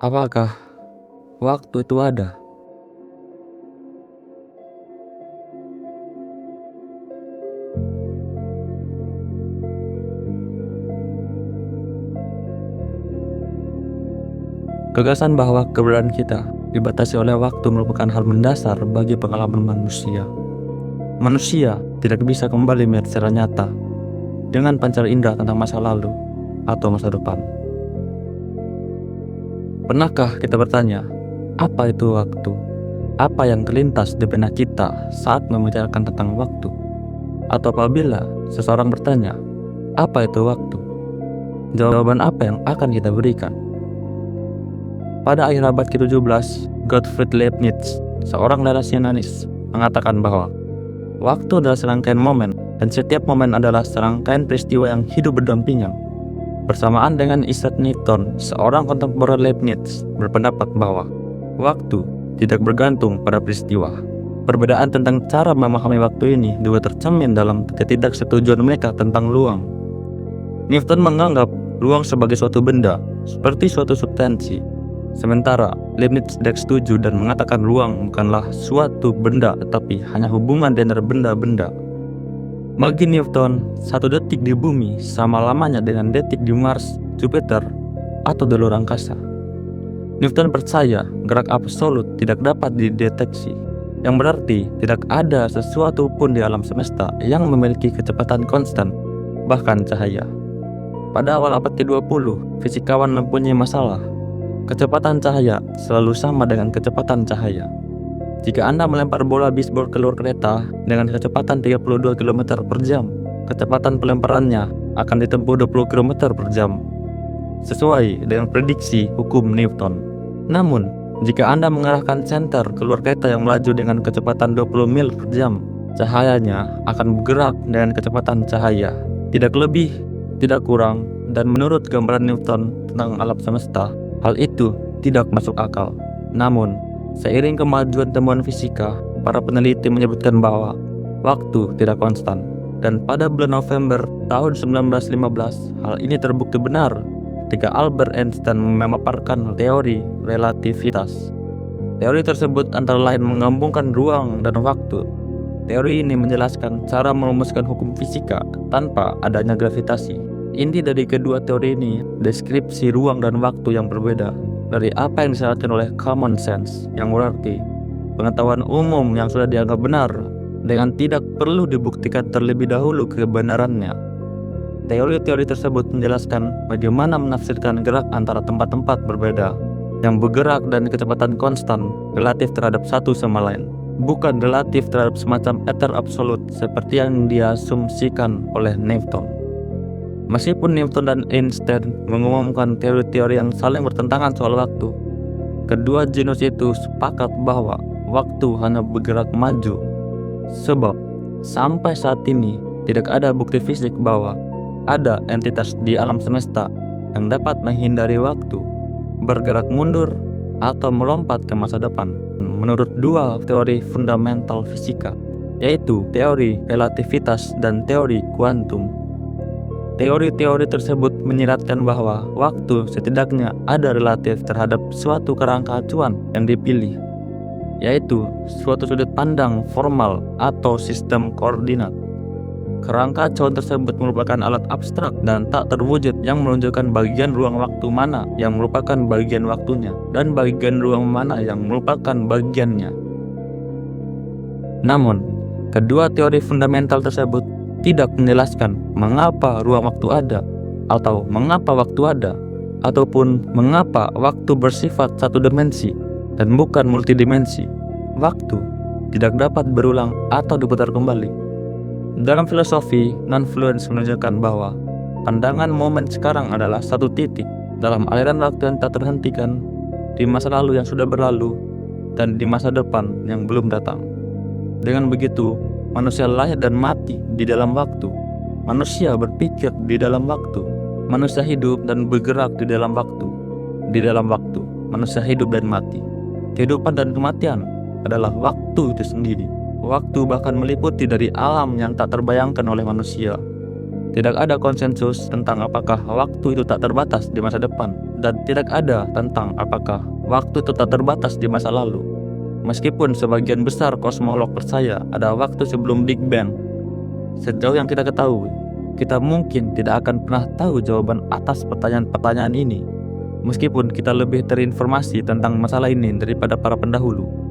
Apakah waktu itu ada? Gagasan bahwa keberadaan kita dibatasi oleh waktu merupakan hal mendasar bagi pengalaman manusia. Manusia tidak bisa kembali melihat secara nyata dengan pancar indera tentang masa lalu atau masa depan. Pernahkah kita bertanya, apa itu waktu? Apa yang terlintas di benak kita saat membicarakan tentang waktu? Atau apabila seseorang bertanya, apa itu waktu? Jawaban apa yang akan kita berikan? Pada akhir abad ke-17, Gottfried Leibniz, seorang rasionalis, mengatakan bahwa waktu adalah serangkaian momen, dan setiap momen adalah serangkaian peristiwa yang hidup berdampingan. Bersamaan dengan Isaac Newton, seorang kontemporer Leibniz, berpendapat bahwa waktu tidak bergantung pada peristiwa. Perbedaan tentang cara memahami waktu ini juga tercermin dalam ketidaksetujuan mereka tentang ruang. Newton menganggap ruang sebagai suatu benda, seperti suatu substansi. Sementara Leibniz tidak setuju dan mengatakan ruang bukanlah suatu benda tetapi hanya hubungan di antara benda-benda. Bagi Newton, 1 detik di bumi sama lamanya dengan detik di Mars, Jupiter, atau di luar angkasa. Newton percaya gerak absolut tidak dapat dideteksi, yang berarti tidak ada sesuatu pun di alam semesta yang memiliki kecepatan konstan, bahkan cahaya. Pada awal abad ke-20, fisikawan mempunyai masalah. Kecepatan cahaya selalu sama dengan kecepatan cahaya. Jika Anda melempar bola bisbol keluar kereta dengan kecepatan 32 km per jam, kecepatan pelemparannya akan ditempuh 20 km per jam, sesuai dengan prediksi hukum Newton. Namun, jika Anda mengarahkan senter keluar kereta yang melaju dengan kecepatan 20 mil per jam, cahayanya akan bergerak dengan kecepatan cahaya, tidak lebih, tidak kurang, dan menurut gambaran Newton tentang alam semesta, hal itu tidak masuk akal. Namun, seiring kemajuan temuan fisika, para peneliti menyebutkan bahwa waktu tidak konstan. Dan pada bulan November tahun 1915, hal ini terbukti benar ketika Albert Einstein memaparkan teori relativitas. Teori tersebut antara lain menggabungkan ruang dan waktu. Teori ini menjelaskan cara merumuskan hukum fisika tanpa adanya gravitasi. Inti dari kedua teori ini, deskripsi ruang dan waktu yang berbeda dari apa yang disyaratkan oleh common sense, yang berarti pengetahuan umum yang sudah dianggap benar dengan tidak perlu dibuktikan terlebih dahulu kebenarannya. Teori-teori tersebut menjelaskan bagaimana menafsirkan gerak antara tempat-tempat berbeda yang bergerak dan kecepatan konstan relatif terhadap satu sama lain, bukan relatif terhadap semacam ether absolut seperti yang diasumsikan oleh Newton. Meskipun Newton dan Einstein mengumumkan teori-teori yang saling bertentangan soal waktu, kedua jenius itu sepakat bahwa waktu hanya bergerak maju. Sebab sampai saat ini tidak ada bukti fisik bahwa ada entitas di alam semesta yang dapat menghindari waktu, bergerak mundur, atau melompat ke masa depan. Menurut dua teori fundamental fisika, yaitu teori relativitas dan teori kuantum. Teori-teori tersebut menyiratkan bahwa waktu setidaknya ada relatif terhadap suatu kerangka acuan yang dipilih, yaitu suatu sudut pandang formal atau sistem koordinat. Kerangka acuan tersebut merupakan alat abstrak dan tak terwujud yang menunjukkan bagian ruang waktu mana yang merupakan bagian waktunya dan bagian ruang mana yang merupakan bagiannya. Namun, kedua teori fundamental tersebut tidak menjelaskan mengapa ruang waktu ada, atau mengapa waktu ada, ataupun mengapa waktu bersifat satu dimensi dan bukan multidimensi. Waktu tidak dapat berulang atau diputar kembali. Dalam filosofi, non-fluence menunjukkan bahwa pandangan momen sekarang adalah satu titik dalam aliran waktu yang tak terhentikan di masa lalu yang sudah berlalu dan di masa depan yang belum datang. Dengan begitu, manusia lahir dan mati di dalam waktu. Manusia berpikir di dalam waktu. Manusia hidup dan bergerak di dalam waktu. Di dalam waktu, manusia hidup dan mati. Kehidupan dan kematian adalah waktu itu sendiri. Waktu bahkan meliputi dari alam yang tak terbayangkan oleh manusia. Tidak ada konsensus tentang apakah waktu itu tak terbatas di masa depan dan tidak ada tentang apakah waktu tetap terbatas di masa lalu. Meskipun sebagian besar kosmolog percaya ada waktu sebelum Big Bang, sejauh yang kita ketahui, kita mungkin tidak akan pernah tahu jawaban atas pertanyaan-pertanyaan ini, meskipun kita lebih terinformasi tentang masalah ini daripada para pendahulu.